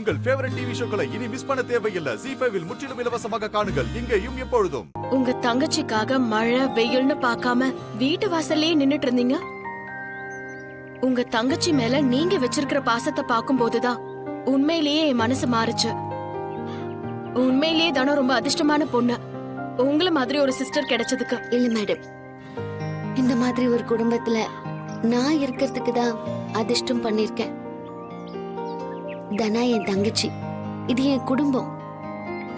உங்கள் favourite TV ஷோக்களை இனி miss பண்ண தேவையில்லை. ZEE5 இல் முற்றிலும் இலவசமாக காணுங்கள், இங்கேயும் எப்பொழுதும். உங்க தங்கச்சிக்காக மழை வெயில்னு பார்க்காம வீட்டு வாசல்லயே நின்னுட்டு இருந்தீங்க. உங்க தங்கச்சி மேல நீங்க வச்சிருக்கிற பாசத்தை பார்க்கும் போதுதான் உண்மையிலேயே என் மனசு மாறுச்சு. உண்மையிலேயே தானோ ரொம்ப அதிர்ஷ்டமான பொண்ணு உங்கள மாதிரி ஒரு சிஸ்டர் கிடைச்சதுக்கு. இல்ல மேடம், இந்த மாதிரி ஒரு குடும்பத்துல நான் இருக்கிறதுக்கு தான் அதிர்ஷ்டம் பண்ணிருக்கேன். தனா என் தங்கச்சி, இது என் குடும்பம்.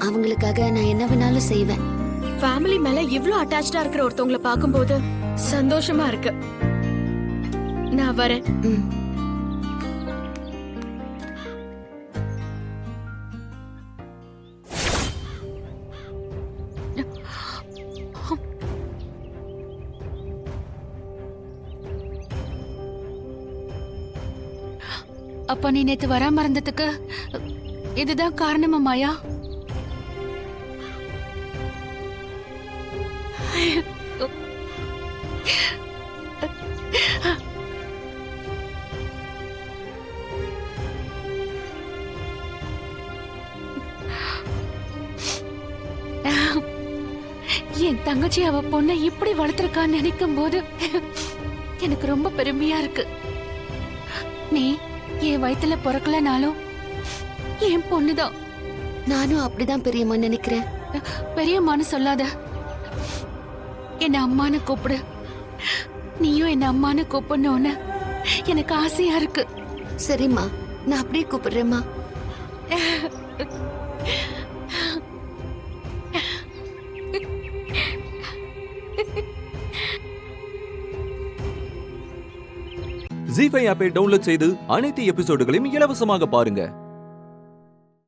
அவங்களுக்காக நான் என்ன வேணாலும் செய்வேன். ஃபேமிலி மேல இவ்ளோ அட்டாச்சா இருக்கிற ஒருத்தவங்கள பாக்கும்போது சந்தோஷமா இருக்கு. நான் வரேன். அப்ப நீ நேத்து வராம இருந்ததுக்கு இதுதான் காரணமா மாயா? என் தங்கச்சி அவ பொண்ணை இப்படி வளர்த்திருக்கான்னு நினைக்கும் போது எனக்கு ரொம்ப பெருமையா இருக்கு. நீ என் வயித்துல பிறக்கலனாலும் என் பொண்ணுதான். நானும் அப்படிதான் பெரியம்மா நினைக்கிறேன். பெரியம்மான்னு சொல்லாத, என்ன அம்மான்னு கூப்பிடு. நீயும் என்ன அம்மான்னு கூப்பிடணும்னு எனக்கு ஆசையா இருக்கு. சரிம்மா, நான் அப்படியே கூப்பிடுறேம்மா. ZEE5 ஆப்பை டவுன்லோட் செய்து அனைத்து எபிசோடுகளையும் இலவசமாக பாருங்க.